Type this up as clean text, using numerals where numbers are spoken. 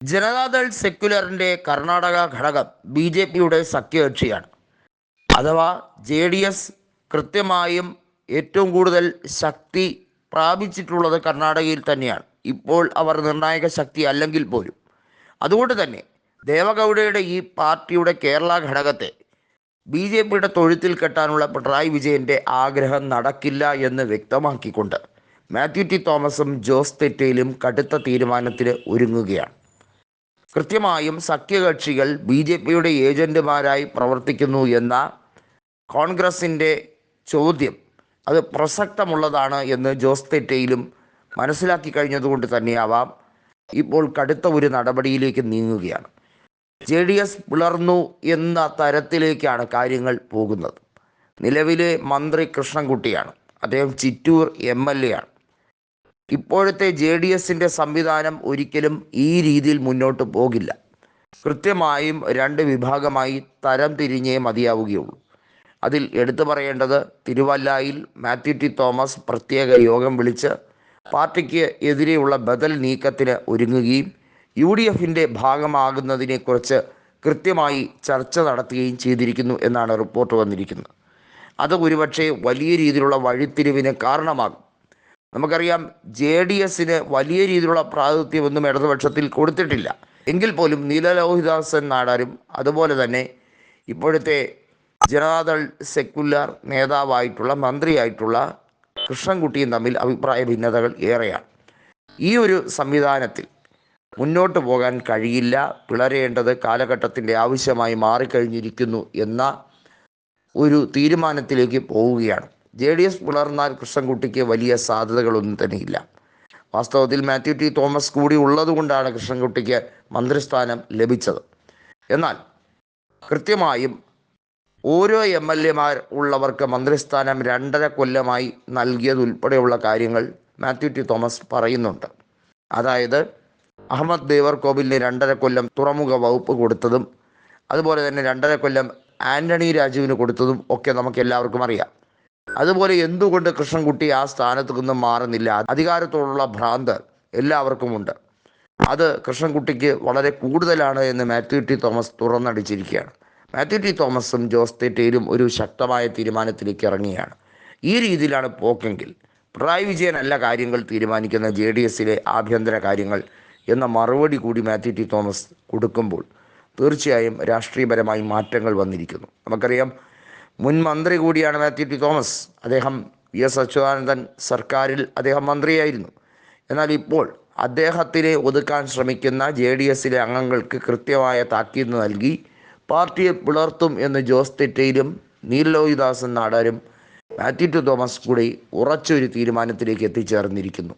ജനതാദൾ സെക്യുലറിൻ്റെ കർണാടക ഘടകം ബി.ജെ.പിയുടെ സഖ്യകക്ഷിയാണ്. അഥവാ ജെ.ഡി.എസ് കൃത്യമായും ഏറ്റവും കൂടുതൽ ശക്തി പ്രാപിച്ചിട്ടുള്ളത് കർണാടകയിൽ തന്നെയാണ്. ഇപ്പോൾ അവർ നിർണായക ശക്തി അല്ലെങ്കിൽ പോലും. അതുകൊണ്ട് തന്നെ ദേവഗൗഡയുടെ ഈ പാർട്ടിയുടെ കേരള ഘടകത്തെ ബി.ജെ.പിയുടെ തൊഴുത്തിൽ കെട്ടാനുള്ള പിണറായി വിജയൻ്റെ ആഗ്രഹം നടക്കില്ല എന്ന് വ്യക്തമാക്കിക്കൊണ്ട് മാത്യു ടി തോമസും ജോസ് തെറ്റയിലും കടുത്ത തീരുമാനത്തിന് ഒരുങ്ങുകയാണ്. കൃത്യമായും സഖ്യകക്ഷികൾ ബി.ജെ.പിയുടെ ഏജന്റുമാരായി പ്രവർത്തിക്കുന്നു എന്ന കോൺഗ്രസിൻ്റെ ചോദ്യം അത് പ്രസക്തമുള്ളതാണ് എന്ന് ജോസ് തെറ്റയിലും മനസ്സിലാക്കി കഴിഞ്ഞതുകൊണ്ട് തന്നെയാവാം ഇപ്പോൾ കടുത്ത ഒരു നടപടിയിലേക്ക് നീങ്ങുകയാണ്. ജെ.ഡി.എസ് പിളർന്നു എന്ന തരത്തിലേക്കാണ് കാര്യങ്ങൾ പോകുന്നത്. നിലവിലെ മന്ത്രി കൃഷ്ണൻകുട്ടിയാണ്. അദ്ദേഹം ചിറ്റൂർ എം.എൽ.എ ആണ്. ഇപ്പോഴത്തെ ജെ.ഡി.എസിൻ്റെ സംവിധാനം ഒരിക്കലും ഈ രീതിയിൽ മുന്നോട്ട് പോകില്ല. കൃത്യമായും രണ്ട് വിഭാഗമായി തരം തിരിഞ്ഞേ മതിയാവുകയുള്ളൂ. അതിൽ എടുത്തു പറയേണ്ടത് തിരുവല്ലയിൽ മാത്യു ടി തോമസ് പ്രത്യേക യോഗം വിളിച്ച് പാർട്ടിക്ക് എതിരെയുള്ള ബദൽ നീക്കത്തിന് ഒരുങ്ങുകയും UDFിൻ്റെ ഭാഗമാകുന്നതിനെക്കുറിച്ച് കൃത്യമായി ചർച്ച നടത്തുകയും ചെയ്തിരിക്കുന്നു എന്നാണ് റിപ്പോർട്ട് വന്നിരിക്കുന്നത്. അത് ഒരുപക്ഷെ വലിയ രീതിയിലുള്ള വഴിത്തിരിവിന് കാരണമാകും. നമുക്കറിയാം ജെ.ഡി.എസിന് വലിയ രീതിയിലുള്ള പ്രാതിനിധ്യമൊന്നും ഇടതുപക്ഷത്തിൽ കൊടുത്തിട്ടില്ല. എങ്കിൽ പോലും നീലലോഹിദാസൻ നാടാരും അതുപോലെ തന്നെ ഇപ്പോഴത്തെ ജനതാദൾ സെക്യുലർ നേതാവായിട്ടുള്ള മന്ത്രിയായിട്ടുള്ള കൃഷ്ണൻകുട്ടിയും തമ്മിൽ അഭിപ്രായ ഭിന്നതകൾ ഏറെയാണ്. ഈ ഒരു സംവിധാനത്തിൽ മുന്നോട്ട് പോകാൻ കഴിയില്ല. പിളരേണ്ടത് കാലഘട്ടത്തിൻ്റെ ആവശ്യമായി മാറിക്കഴിഞ്ഞിരിക്കുന്നു എന്ന ഒരു തീരുമാനത്തിലേക്ക് പോവുകയാണ്. ജെ.ഡി.എസ് പിളർന്നാൽ കൃഷ്ണൻകുട്ടിക്ക് വലിയ സാധ്യതകളൊന്നും തന്നെയില്ല. വാസ്തവത്തിൽ മാത്യു ടി തോമസ് കൂടി ഉള്ളതുകൊണ്ടാണ് കൃഷ്ണൻകുട്ടിക്ക് മന്ത്രിസ്ഥാനം ലഭിച്ചത്. എന്നാൽ കൃത്യമായും ഓരോ MLA ഉള്ളവർക്ക് മന്ത്രിസ്ഥാനം 2.5 കൊല്ലമായി നൽകിയതുൾപ്പെടെയുള്ള കാര്യങ്ങൾ മാത്യു ടി തോമസ് പറയുന്നുണ്ട്. അതായത് അഹമ്മദ് ദേവർകോവിലിന് 2.5 കൊല്ലം തുറമുഖ വകുപ്പ് കൊടുത്തതും അതുപോലെ തന്നെ 2.5 കൊല്ലം ആൻ്റണി രാജുവിന് കൊടുത്തതും ഒക്കെ നമുക്ക് എല്ലാവർക്കും അറിയാം. അതുപോലെ എന്തുകൊണ്ട് കൃഷ്ണൻകുട്ടി ആ സ്ഥാനത്തു നിന്നും മാറുന്നില്ല? അധികാരത്തോടുള്ള ഭ്രാന്ത് എല്ലാവർക്കും ഉണ്ട്. അത് കൃഷ്ണൻകുട്ടിക്ക് വളരെ കൂടുതലാണ് എന്ന് മാത്യു ടി തോമസ് തുറന്നടിച്ചിരിക്കുകയാണ്. മാത്യു ടി തോമസും ജോസ് തെറ്റയിലും ഒരു ശക്തമായ തീരുമാനത്തിലേക്ക് ഇറങ്ങുകയാണ്. ഈ രീതിയിലാണ് പോക്കെങ്കിൽ പിണറായി വിജയനല്ല കാര്യങ്ങൾ തീരുമാനിക്കുന്ന ജെ.ഡി.എസിലെ ആഭ്യന്തര കാര്യങ്ങൾ എന്ന മറുപടി കൂടി മാത്യു ടി തോമസ് കൊടുക്കുമ്പോൾ തീർച്ചയായും രാഷ്ട്രീയപരമായി മാറ്റങ്ങൾ വന്നിരിക്കുന്നു. നമുക്കറിയാം മുൻ മന്ത്രി കൂടിയാണ് മാത്യു ടി തോമസ്. അദ്ദേഹം V.S. അച്യുതാനന്ദൻ സർക്കാരിൽ അദ്ദേഹം മന്ത്രിയായിരുന്നു. എന്നാൽ ഇപ്പോൾ അദ്ദേഹത്തിനെ ഒതുക്കാൻ ശ്രമിക്കുന്ന ജെ.ഡി.എസിലെ അംഗങ്ങൾക്ക് കൃത്യമായ താക്കീത് നൽകി പാർട്ടിയെ പിളർത്തും എന്ന് ജോസ് തെറ്റയിലും നീലലോഹിദാസൻ നാടാരും മാത്യു ടി തോമസ് കൂടി ഉറച്ചൊരു തീരുമാനത്തിലേക്ക് എത്തിച്ചേർന്നിരിക്കുന്നു.